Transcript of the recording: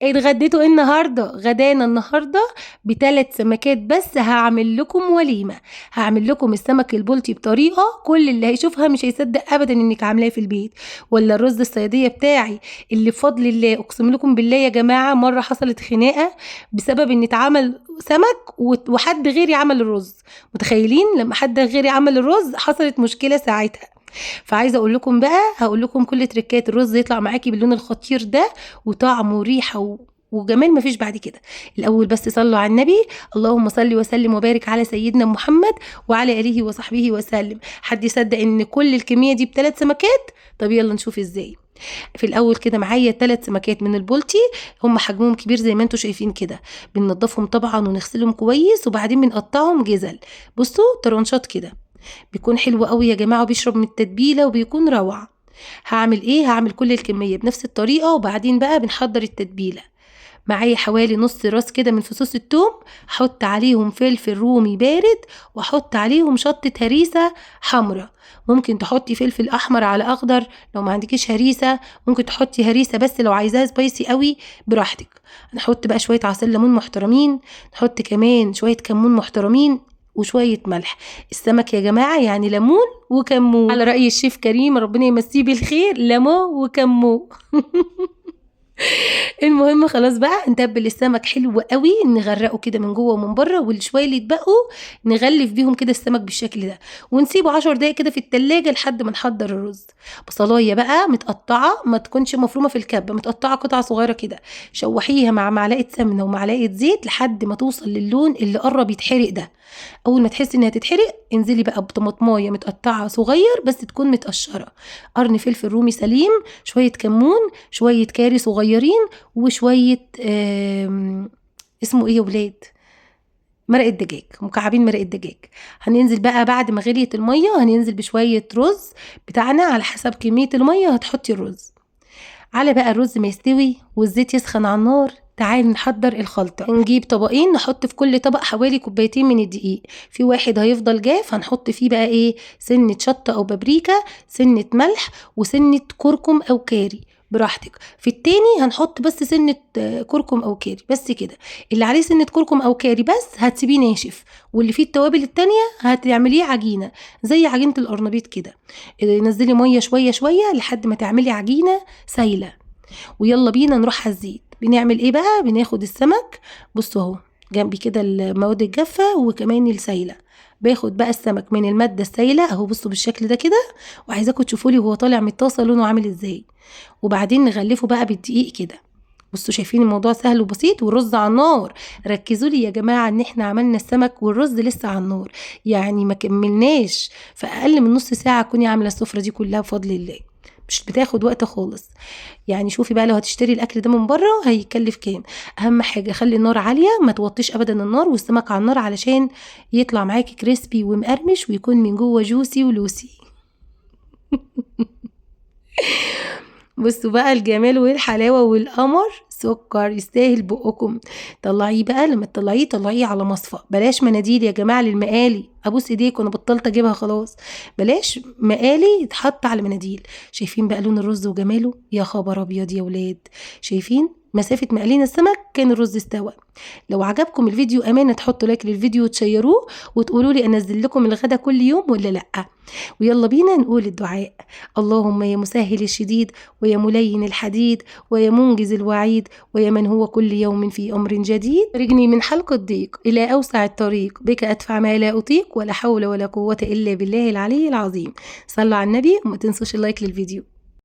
اتغديتوا ايه النهارده؟ غدانا النهارده ب3 سمكات بس. هعمل لكم وليمه، هعمل لكم السمك البلطي بطريقه كل اللي هيشوفها مش هيصدق ابدا انك عاملاه في البيت. ولا الرز الصياديه بتاعي اللي بفضل الله اقسم لكم بالله يا جماعه مره حصلت خناقه بسبب ان اتعمل سمك وحد غيري عمل الرز. متخيلين لما حد غيري عمل الرز حصلت مشكله ساعتها. فعايزه اقول لكم بقى، هقول لكم كل تريكات الرز يطلع معاكي باللون الخطير ده وطعم وريحه وجمال مفيش بعد كده. الاول بس صلوا على النبي. اللهم صل وسلم وبارك على سيدنا محمد وعلى اله وصحبه وسلم. حد يصدق ان كل الكميه دي ب3 سمكات؟ طب يلا نشوف ازاي. في الاول كده معايا 3 سمكات من البلطي، هم حجمهم كبير زي ما انتم شايفين كده. بننضفهم طبعا ونغسلهم كويس وبعدين بنقطعهم جزل. بصوا طرنشات كده، بيكون حلو قوي يا جماعه وبيشرب من التتبيله وبيكون روعه. هعمل ايه؟ هعمل كل الكميه بنفس الطريقه وبعدين بقى بنحضر التتبيله. معايا حوالي نص راس كده من فصوص الثوم، احط عليهم فلفل رومي بارد واحط عليهم شطه هريسه حمراء. ممكن تحطي فلفل احمر على اخضر لو ما عندكيش هريسه، ممكن تحطي هريسه بس لو عايزاها سبايسي قوي براحتك. هنحط بقى شويه عسل ليمون محترمين، نحط كمان شويه كمون محترمين وشويه ملح. السمك يا جماعه يعني ليمون وكمون، على راي الشيف كريم ربنا يمسيه بالخير، ليمون وكمون. المهم خلاص بقى نتبل السمك حلو قوي، نغرقه كده من جوه ومن بره، والشويه اللي يتبقوا نغلف بيهم كده السمك بالشكل ده ونسيبه 10 دقايق كده في التلاجة لحد ما نحضر الرز. بصلايه بقى متقطعه، ما تكونش مفرومه في الكبه، متقطعه قطع صغيره كده، شوحيها مع معلقه سمنه ومعلقه زيت لحد ما توصل للون اللي قرب يتحرق ده. اول ما تحسي انها تتحرق انزلي بقى بطماطمايه متقطعه صغير بس تكون متقشره، قرن فلفل رومي سليم، شويه كمون، شويه كاري صغيرين، وشويه اسمه ايه يا ولاد، مرقه دجاج، مكعبين مرقه دجاج. هننزل بقى بعد ما غليت الميه هننزل بشويه رز بتاعنا على حسب كميه الميه هتحطي الرز. على بقى الرز ما يستوي والزيت يسخن على النار، تعالي نحضر الخلطة. نجيب طبقين نحط في كل طبق حوالي كوبايتين من الدقيق. في واحد هيفضل جاف هنحط فيه بقى ايه، سنة شطة او بابريكا، سنة ملح، وسنة كركم او كاري براحتك. في التاني هنحط بس سنة كركم او كاري بس كده. اللي عليه سنة كركم او كاري بس هتسيبيه ناشف، واللي فيه التوابل التانية هتعمليه عجينة زي عجينة القرنبيط كده. نزلي مية شوية شوية لحد ما تعملي عجينة سايلة. ويلا بينا نروح على الزيت. بنعمل ايه بقى؟ بناخد السمك، بصوا اهو جنبي كده المواد الجافه وكمان السايله. باخد بقى السمك من الماده السايله اهو، بصوا بالشكل ده كده، وعايزاكم تشوفوا لي وهو طالع من الطاسه لونه عامل ازاي. وبعدين نغلفه بقى بالدقيق كده. بصوا شايفين الموضوع سهل وبسيط، والرز على النار. ركزوا لي يا جماعه ان احنا عملنا السمك والرز لسه على النار، يعني ما كملناش، في اقل من نص ساعه كوني عامله السفره دي كلها بفضل الله، مش بتاخد وقت خالص. يعني شوفي بقى لو هتشتري الاكل ده من بره هيكلف كام. اهم حاجه خلي النار عاليه، ما توطيش ابدا النار والسمك على النار علشان يطلع معاكي كريسبي ومقرمش ويكون من جوه جوسي ولوسي. بصوا بقى الجمال والحلاوه والقمر، سكر يستاهل بقكم. طلعيه بقى، لما تطلعيه طلعيه على مصفى، بلاش مناديل يا جماعه للمقالي، ابوس ايديك وانا بطلت اجيبها خلاص. بلاش مقالي يتحط على مناديل. شايفين بقى لون الرز وجماله؟ يا خبر ابيض يا ولاد، شايفين مسافه مقالين السمك كان الرز استوى. لو عجبكم الفيديو امانه تحطوا لايك للفيديو وتشيروه وتقولوا لي انزل لكم الغدا كل يوم ولا لا. ويلا بينا نقول الدعاء. اللهم يا مسهل الشديد ويا ملين الحديد ويا منجز الوعيد ويا من هو كل يوم في أمر جديد، رجني من حلق الضيق إلى أوسع الطريق، بك أدفع ما لا أطيق ولا حول ولا قوة إلا بالله العلي العظيم. صلوا على النبي وما تنسوش اللايك للفيديو.